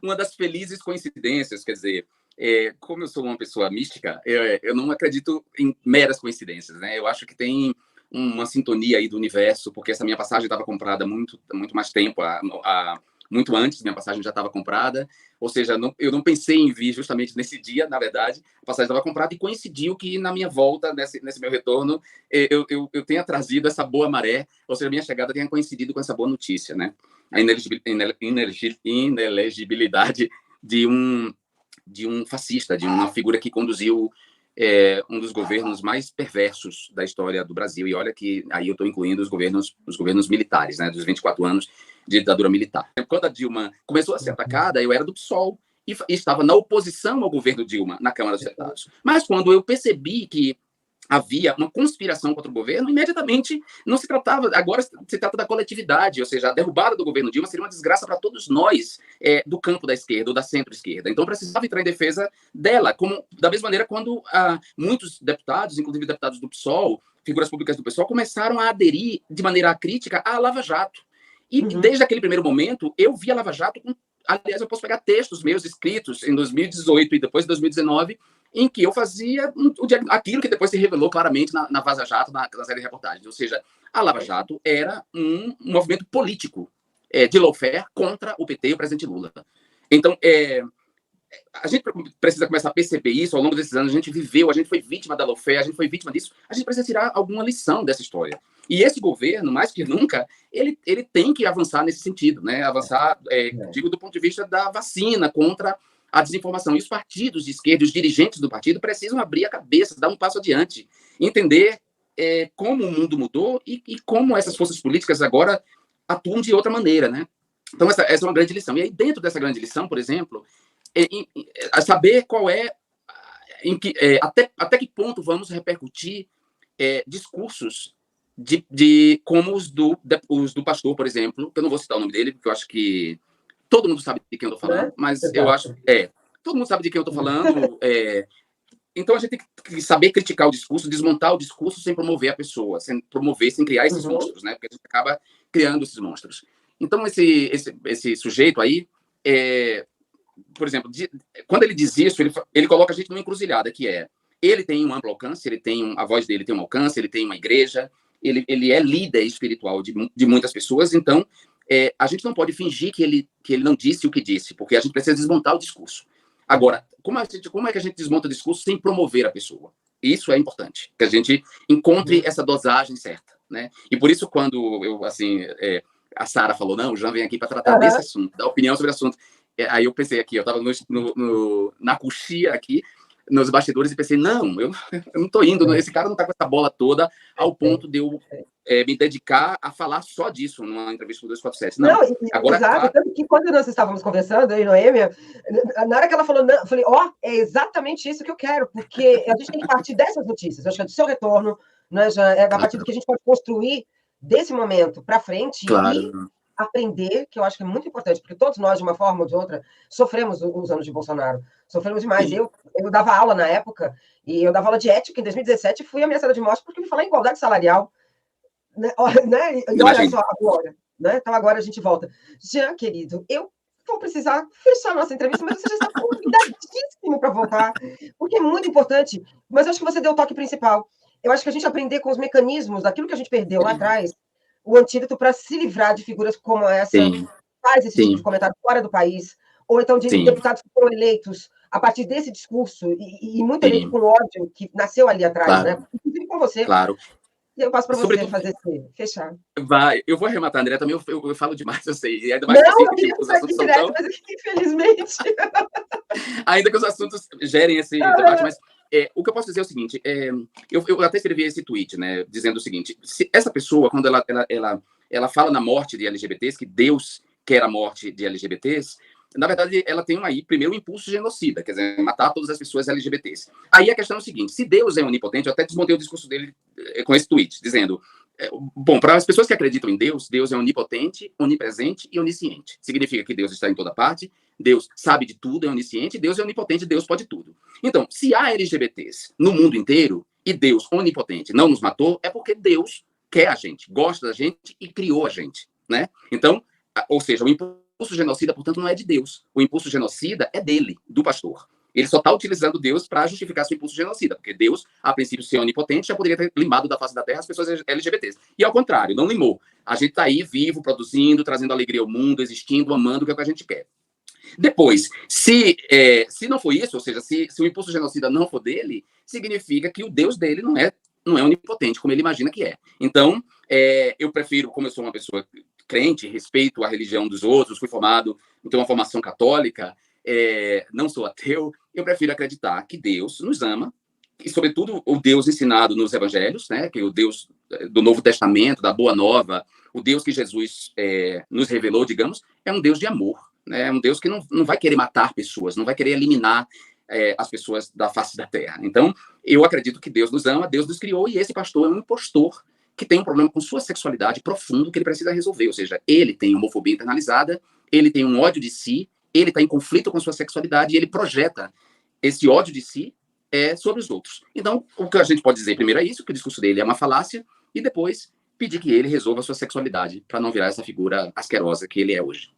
uma das felizes coincidências, quer dizer, como eu sou uma pessoa mística, eu não acredito em meras coincidências, né? Eu acho que tem uma sintonia aí do universo, porque essa minha passagem estava comprada muito mais tempo, muito antes, minha passagem já estava comprada, ou seja, eu não pensei em vir justamente nesse dia, na verdade, a passagem estava comprada e coincidiu que na minha volta, nesse meu retorno, eu tenha trazido essa boa maré, ou seja, a minha chegada tenha coincidido com essa boa notícia, né? A inelegibilidade de um fascista, de uma figura que conduziu um dos governos mais perversos da história do Brasil. E olha que aí eu estou incluindo os governos militares, né, dos 24 anos de ditadura militar. Quando a Dilma começou a ser atacada, eu era do PSOL e estava na oposição ao governo Dilma na Câmara dos Deputados. Mas quando eu percebi que havia uma conspiração contra o governo, imediatamente não se tratava, agora se trata da coletividade, ou seja, a derrubada do governo Dilma seria uma desgraça para todos nós do campo da esquerda ou da centro-esquerda. Então precisava entrar em defesa dela, da mesma maneira quando muitos deputados, inclusive deputados do PSOL, figuras públicas do PSOL, começaram a aderir de maneira crítica à Lava Jato. E desde aquele primeiro momento, eu vi a Lava Jato aliás, eu posso pegar textos meus escritos em 2018 e depois de 2019, em que eu fazia aquilo que depois se revelou claramente na Vaza Jato, na série de reportagens. Ou seja, a Lava Jato era um movimento político de lawfare contra o PT e o presidente Lula. Então, a gente precisa começar a perceber isso ao longo desses anos. A gente foi vítima da lawfare, a gente foi vítima disso. A gente precisa tirar alguma lição dessa história. E esse governo, mais que nunca, ele tem que avançar nesse sentido, né? Avançar, digo, do ponto de vista da vacina contra a desinformação. E os partidos de esquerda, os dirigentes do partido, precisam abrir a cabeça, dar um passo adiante, entender como o mundo mudou e como essas forças políticas agora atuam de outra maneira, né? Então, essa é uma grande lição. E aí, dentro dessa grande lição, por exemplo, saber qual até que ponto vamos repercutir discursos como os do pastor, por exemplo, que eu não vou citar o nome dele, porque eu acho que todo mundo sabe de quem eu estou falando, mas eu acho todo mundo sabe de quem eu estou falando. Então a gente tem que saber criticar o discurso, desmontar o discurso sem promover a pessoa, sem criar esses monstros, né? Porque a gente acaba criando esses monstros. Então esse sujeito aí, por exemplo, quando ele diz isso, ele coloca a gente numa encruzilhada, que ele tem um amplo alcance, a voz dele tem um alcance, ele tem uma igreja, ele é líder espiritual de muitas pessoas, então a gente não pode fingir que ele não disse o que disse, porque a gente precisa desmontar o discurso. Agora, como é que a gente desmonta o discurso sem promover a pessoa? Isso é importante, que a gente encontre essa dosagem certa, né? E por isso, quando a Sara falou, não, o Jean vem aqui para tratar desse assunto, dar opinião sobre o assunto. Aí eu pensei aqui, eu estava na coxia aqui, nos bastidores, e pensei, não, eu não estou indo, esse cara não está com essa bola toda ao ponto de eu me dedicar a falar só disso numa entrevista com o 247. Não, agora, exato, tanto que quando nós estávamos conversando, eu e Noêmia, na hora que ela falou, não, eu falei, é exatamente isso que eu quero, porque a gente tem que partir dessas notícias, eu acho que é do seu retorno, né, já a partir do que a gente pode construir desse momento para frente e aprender, que eu acho que é muito importante, porque todos nós, de uma forma ou de outra, sofremos os anos de Bolsonaro. Sofremos demais. Eu dava aula na época, e eu dava aula de ética em 2017, e fui ameaçada de morte porque me falar em igualdade salarial. Né? E olha só agora. Né? Então agora a gente volta. Jean, querido, eu vou precisar fechar a nossa entrevista, mas você já está convidadíssimo para voltar, porque é muito importante. Mas eu acho que você deu o toque principal. Eu acho que a gente aprender com os mecanismos daquilo que a gente perdeu lá atrás, o antídoto para se livrar de figuras como essa, faz esse tipo de comentário fora do país, ou então de deputados que foram eleitos a partir desse discurso, e muito eleito com ódio que nasceu ali atrás, né? Inclusive com você. Claro. E eu passo para você fazer fechar. Eu vou arrematar, André, também eu falo demais, eu sei. E ainda mais não, eu queria os assuntos direto, tão... mas infelizmente... ainda que os assuntos gerem esse debate, mas... o que eu posso dizer é o seguinte, eu até escrevi esse tweet, né, dizendo o seguinte, se essa pessoa, quando ela fala na morte de LGBTs, que Deus quer a morte de LGBTs, na verdade, ela tem aí, primeiro, um impulso genocida, quer dizer, matar todas as pessoas LGBTs. Aí a questão é o seguinte, se Deus é onipotente, eu até desmontei o discurso dele com esse tweet, dizendo, bom, para as pessoas que acreditam em Deus, Deus é onipotente, onipresente e onisciente. Significa que Deus está em toda parte, Deus sabe de tudo, é onisciente, Deus é onipotente, Deus pode tudo. Então, se há LGBTs no mundo inteiro e Deus onipotente não nos matou, é porque Deus quer a gente, gosta da gente e criou a gente, né? Então, ou seja, o impulso impulso genocida, portanto, não é de Deus. O impulso genocida é dele, do pastor. Ele só está utilizando Deus para justificar seu impulso genocida, porque Deus, a princípio, ser onipotente, já poderia ter limado da face da terra as pessoas LGBTs. E ao contrário, não limou. A gente está aí vivo, produzindo, trazendo alegria ao mundo, existindo, amando, o que é o que a gente quer. Depois, se não for isso, ou seja, se o impulso genocida não for dele, significa que o Deus dele não é onipotente, como ele imagina que é. Então, eu prefiro, como eu sou uma pessoa crente, respeito a religião dos outros, fui formado, tenho uma formação católica, não sou ateu, eu prefiro acreditar que Deus nos ama, e sobretudo o Deus ensinado nos evangelhos, né, que é o Deus do Novo Testamento, da Boa Nova, o Deus que Jesus nos revelou, digamos, é um Deus de amor, né, é um Deus que não vai querer matar pessoas, não vai querer eliminar as pessoas da face da terra. Então, eu acredito que Deus nos ama, Deus nos criou, e esse pastor é um impostor que tem um problema com sua sexualidade profundo que ele precisa resolver, ou seja, ele tem homofobia internalizada, ele tem um ódio de si, ele está em conflito com sua sexualidade e ele projeta esse ódio de si sobre os outros. Então, o que a gente pode dizer primeiro é isso, que o discurso dele é uma falácia, e depois pedir que ele resolva a sua sexualidade para não virar essa figura asquerosa que ele é hoje.